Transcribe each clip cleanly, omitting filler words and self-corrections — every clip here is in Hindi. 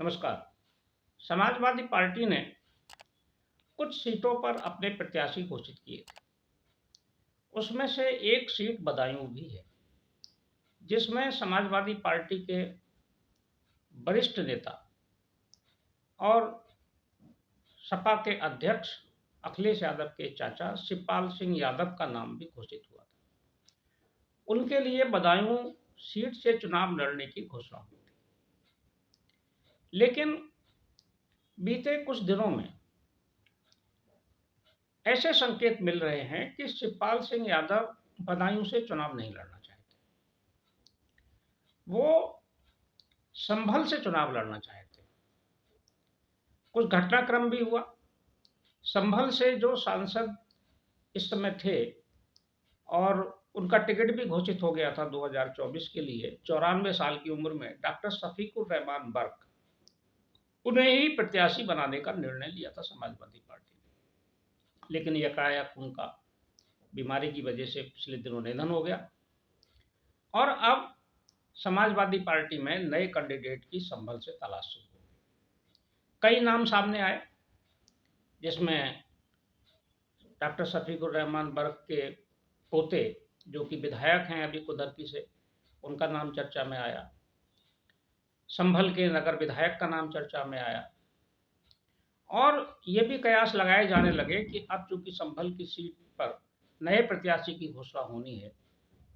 नमस्कार। समाजवादी पार्टी ने कुछ सीटों पर अपने प्रत्याशी घोषित किए थे। उसमें से एक सीट बदायूं भी है, जिसमें समाजवादी पार्टी के वरिष्ठ नेता और सपा के अध्यक्ष अखिलेश यादव के चाचा शिवपाल सिंह यादव का नाम भी घोषित हुआ था। उनके लिए बदायूं सीट से चुनाव लड़ने की घोषणा हुई थी। लेकिन बीते कुछ दिनों में ऐसे संकेत मिल रहे हैं कि शिवपाल सिंह यादव बदायूं से चुनाव नहीं लड़ना चाहते। वो संभल से चुनाव लड़ना चाहते। कुछ घटनाक्रम भी हुआ। संभल से जो सांसद इस समय थे और उनका टिकट भी घोषित हो गया था 2024 के लिए, 94 साल की उम्र में डॉक्टर शफीकुर रहमान बर्क, उन्हें ही प्रत्याशी बनाने का निर्णय लिया था समाजवादी पार्टी ने। लेकिन एकाएक उनका बीमारी की वजह से पिछले दिनों निधन हो गया और अब समाजवादी पार्टी में नए कैंडिडेट की संभल से तलाश शुरू हो गई। कई नाम सामने आए, जिसमें डॉक्टर शफीकुर रहमान बर्क के पोते, जो कि विधायक हैं अभी कुदरती से, उनका नाम चर्चा में आया। संभल के नगर विधायक का नाम चर्चा में आया और ये भी कयास लगाए जाने लगे कि अब चूंकि संभल की सीट पर नए प्रत्याशी की घोषणा होनी है,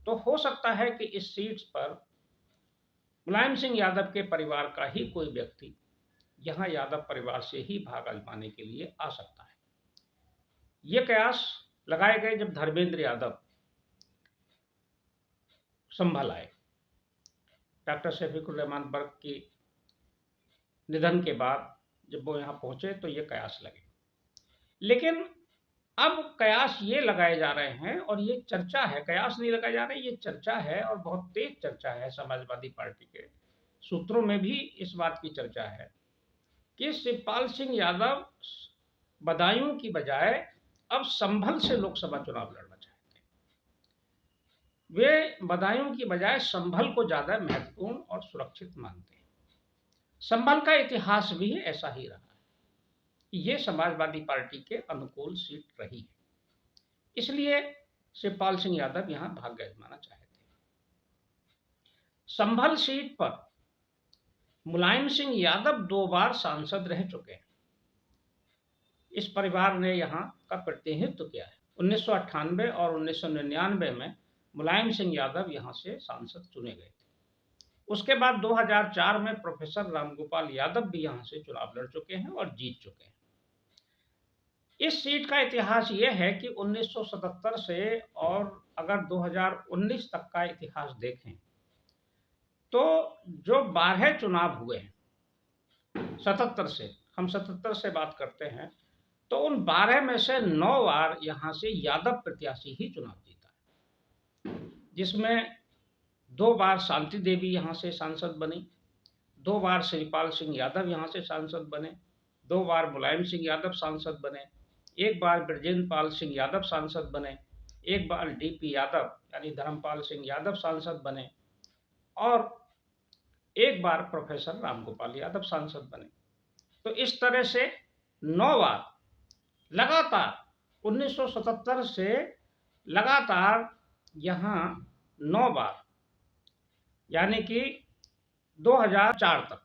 तो हो सकता है कि इस सीट पर मुलायम सिंह यादव के परिवार का ही कोई व्यक्ति यहां यादव परिवार से ही भाग आजमाने के लिए आ सकता है। ये कयास लगाए गए जब धर्मेंद्र यादव संभल आए। डॉक्टर शफीकुर रहमान बर्क की निधन के बाद जब वो यहाँ पहुंचे तो ये कयास लगे। लेकिन अब कयास ये लगाए जा रहे हैं और ये चर्चा है, कयास नहीं लगाए जा रहे, ये चर्चा है और बहुत तेज चर्चा है। समाजवादी पार्टी के सूत्रों में भी इस बात की चर्चा है कि शिवपाल सिंह यादव बदायूं की बजाय अब संभल से लोकसभा चुनाव लड़ना चाहते हैं। वे बदायूं की बजाय संभल को ज्यादा महत्वपूर्ण और सुरक्षित मानते हैं। संभल का इतिहास भी ऐसा ही रहा है कि ये समाजवादी पार्टी के अनुकूल सीट रही है, इसलिए शिवपाल सिंह यादव यहां भाग्य आजमाना चाहते हैं। संभल सीट पर मुलायम सिंह यादव 2 बार सांसद रह चुके हैं। इस परिवार ने यहाँ का प्रतिनिधित्व किया है। 1998 और 1999 में मुलायम सिंह यादव यहाँ से सांसद चुने गए थे। उसके बाद 2004 में प्रोफेसर रामगोपाल यादव भी यहाँ से चुनाव लड़ चुके हैं और जीत चुके हैं। इस सीट का इतिहास ये है कि 1977 से और अगर 2019 तक का इतिहास देखें तो जो 12 चुनाव हुए हैं 77 से, हम 77 से बात करते हैं, तो उन 12 में से 9 बार यहाँ से यादव प्रत्याशी ही चुनाव जीता है, जिसमें 2 बार शांति देवी यहाँ से सांसद बनी, 2 बार शिवपाल सिंह यादव यहाँ से सांसद बने, 2 बार मुलायम सिंह यादव सांसद बने, 1 बार ब्रजेंद्र पाल सिंह यादव सांसद बने, 1 बार डीपी यादव यानी धर्मपाल सिंह यादव सांसद बने और 1 बार प्रोफेसर रामगोपाल यादव सांसद बने। तो इस तरह से 9 बार लगातार 1977 से लगातार यहाँ 9 बार, यानी कि 2004 तक,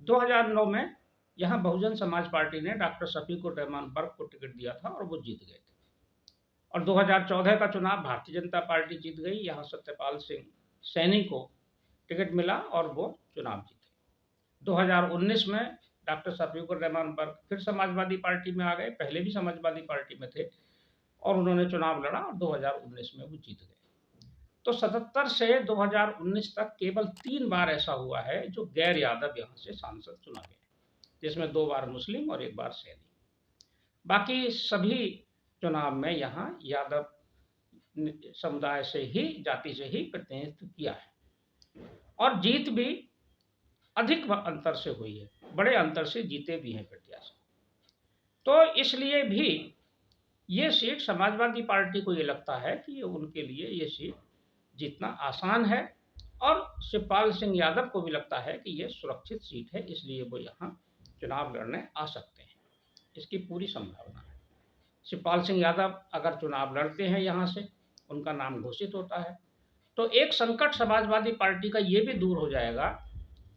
2009 में यहाँ बहुजन समाज पार्टी ने डॉक्टर शफीकुर रहमान बर्क को टिकट दिया था और वो जीत गए थे। और 2014 का चुनाव भारतीय जनता पार्टी जीत गई। यहाँ सत्यपाल सिंह सैनी को टिकट मिला और वो चुनाव जीते। 2019 में डॉक्टर शफीकुर रहमान बर्क फिर समाजवादी पार्टी में आ गए। पहले भी समाजवादी पार्टी में थे और उन्होंने चुनाव लड़ा और 2019 में वो जीत गए। तो 77 से 2019 तक केवल 3 बार ऐसा हुआ है जो गैर यादव यहाँ से सांसद चुना गया, जिसमें 2 बार मुस्लिम और 1 बार सैनी। बाकी सभी चुनाव में यहाँ यादव समुदाय से ही, जाति से ही प्रतिनिधित्व किया है और जीत भी अधिक अंतर से हुई है, बड़े अंतर से जीते भी हैं प्रत्याशी। तो इसलिए भी ये सीट समाजवादी पार्टी को ये लगता है कि उनके लिए ये सीट जीतना आसान है और शिवपाल सिंह यादव को भी लगता है कि ये सुरक्षित सीट है, इसलिए वो यहाँ चुनाव लड़ने आ सकते हैं। इसकी पूरी संभावना है। शिवपाल सिंह यादव अगर चुनाव लड़ते हैं यहाँ से, उनका नाम घोषित होता है, तो एक संकट समाजवादी पार्टी का ये भी दूर हो जाएगा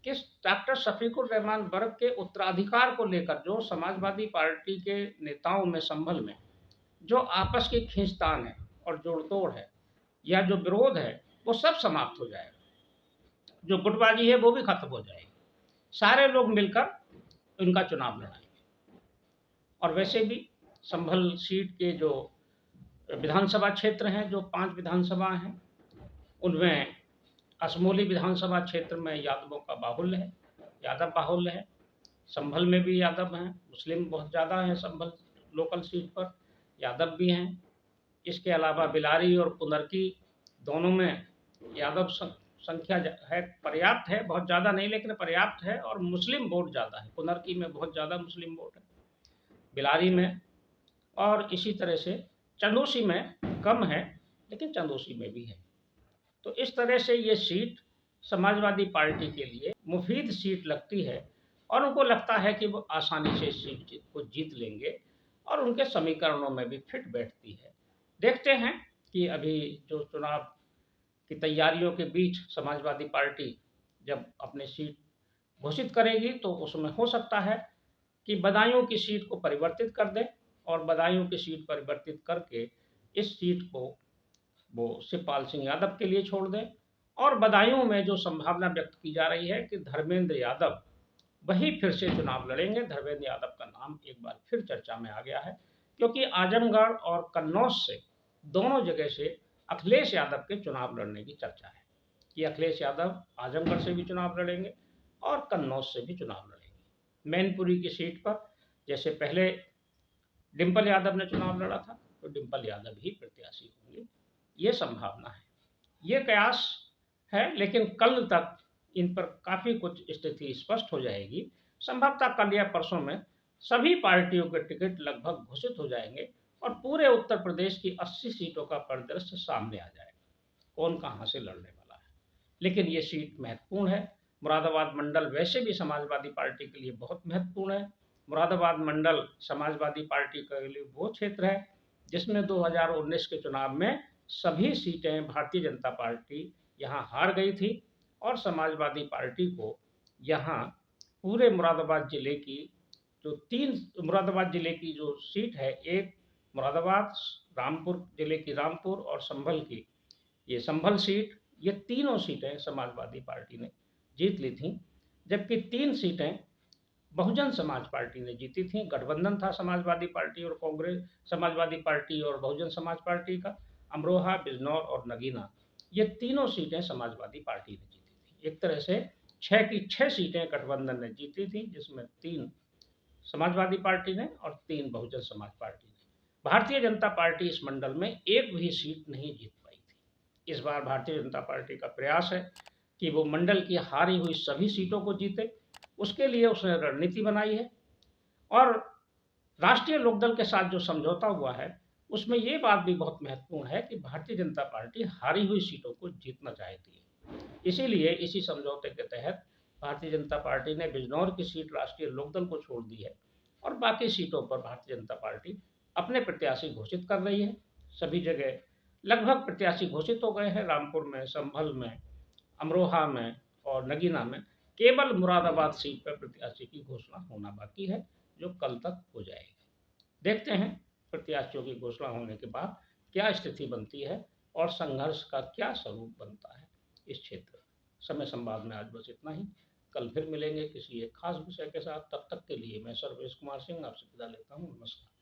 कि डॉक्टर शफीकुर रहमान वर्ग के उत्तराधिकार को लेकर जो समाजवादी पार्टी के नेताओं में, संभल में जो आपस की खींचतान है और जोड़-तोड़ है या जो विरोध है, वो सब समाप्त हो जाएगा। जो गुटबाजी है वो भी खत्म हो जाएगी। सारे लोग मिलकर उनका चुनाव लड़ाएंगे। और वैसे भी संभल सीट के जो विधानसभा क्षेत्र हैं, जो 5 विधानसभा हैं, उनमें असमोली विधानसभा क्षेत्र में यादवों का बाहुल्य है, यादव बाहुल्य है। संभल में भी यादव हैं, मुस्लिम बहुत ज़्यादा हैं। संभल लोकल सीट पर यादव भी हैं। इसके अलावा बिलारी और पुनरकी दोनों में यादव संख्या है, पर्याप्त है, बहुत ज़्यादा नहीं लेकिन पर्याप्त है। और मुस्लिम वोट ज़्यादा है, पुनरकी में बहुत ज़्यादा मुस्लिम वोट है, बिलारी में, और इसी तरह से चंदोसी में कम है, लेकिन चंदोसी में भी है। तो इस तरह से ये सीट समाजवादी पार्टी के लिए मुफीद सीट लगती है और उनको लगता है कि वो आसानी से इस सीट को जीत लेंगे और उनके समीकरणों में भी फिट बैठती है। देखते हैं कि अभी जो चुनाव की तैयारियों के बीच समाजवादी पार्टी जब अपनी सीट घोषित करेगी तो उसमें हो सकता है कि बदायूं की सीट को परिवर्तित कर दें और बदायूं की सीट परिवर्तित करके इस सीट को वो शिवपाल सिंह यादव के लिए छोड़ दें। और बदायूं में जो संभावना व्यक्त की जा रही है कि धर्मेंद्र यादव वही फिर से चुनाव लड़ेंगे। धर्मेंद्र यादव का नाम एक बार फिर चर्चा में आ गया है, क्योंकि आजमगढ़ और कन्नौज से दोनों जगह से अखिलेश यादव के चुनाव लड़ने की चर्चा है कि अखिलेश यादव आजमगढ़ से भी चुनाव लड़ेंगे और कन्नौज से भी चुनाव लड़ेंगे। मैनपुरी की सीट पर जैसे पहले डिम्पल यादव ने चुनाव लड़ा था, तो डिम्पल यादव ही प्रत्याशी होंगे, ये संभावना है, ये कयास है। लेकिन कल तक इन पर काफ़ी कुछ स्थिति स्पष्ट हो जाएगी। संभवतः कल या परसों में सभी पार्टियों के टिकट लगभग घोषित हो जाएंगे और पूरे उत्तर प्रदेश की 80 सीटों का परिदृश्य सामने आ जाएगा, कौन कहाँ से लड़ने वाला है। लेकिन ये सीट महत्वपूर्ण है। मुरादाबाद मंडल वैसे भी समाजवादी पार्टी के लिए बहुत महत्वपूर्ण है। मुरादाबाद मंडल समाजवादी पार्टी के लिए वो क्षेत्र है जिसमें 2019 के चुनाव में सभी सीटें भारतीय जनता पार्टी यहाँ हार गई थी और समाजवादी पार्टी को यहाँ पूरे मुरादाबाद जिले की जो 3 मुरादाबाद जिले की जो सीट है, एक मुरादाबाद, रामपुर जिले की रामपुर और संभल की ये संभल सीट, ये तीनों सीटें समाजवादी पार्टी ने जीत ली थी। जबकि 3 सीटें बहुजन समाज पार्टी ने जीती थी। गठबंधन था समाजवादी पार्टी और कांग्रेस, समाजवादी पार्टी और बहुजन समाज पार्टी का। अमरोहा, बिजनौर और नगीना, ये तीनों सीटें समाजवादी पार्टी ने जीती थी। एक तरह से 6 की 6 सीटें गठबंधन ने जीती थी, जिसमें 3 समाजवादी पार्टी ने और 3 बहुजन समाज पार्टी ने। भारतीय जनता पार्टी इस मंडल में एक भी सीट नहीं जीत पाई थी। इस बार भारतीय जनता पार्टी का प्रयास है कि वो मंडल की हारी हुई सभी सीटों को जीते। उसके लिए उसने रणनीति बनाई है और राष्ट्रीय लोकदल के साथ जो समझौता हुआ है उसमें ये बात भी बहुत महत्वपूर्ण है कि भारतीय जनता पार्टी हारी हुई सीटों को जीतना चाहती है। इसीलिए इसी समझौते के तहत भारतीय जनता पार्टी ने बिजनौर की सीट राष्ट्रीय लोकदल को छोड़ दी है और बाकी सीटों पर भारतीय जनता पार्टी अपने प्रत्याशी घोषित कर रही है। सभी जगह लगभग प्रत्याशी घोषित हो गए हैं। रामपुर में, संभल में, अमरोहा में और नगीना में केवल मुरादाबाद सीट पर प्रत्याशी की घोषणा होना बाकी है, जो कल तक हो जाएगी। देखते हैं प्रत्याशियों की घोषणा होने के बाद क्या स्थिति बनती है और संघर्ष का क्या स्वरूप बनता है इस क्षेत्र। समय संवाद में आज बस इतना ही। कल फिर मिलेंगे किसी एक खास विषय के साथ। तब तक के लिए मैं सर्वेश कुमार सिंह आपसे विदा लेता हूँ। नमस्कार।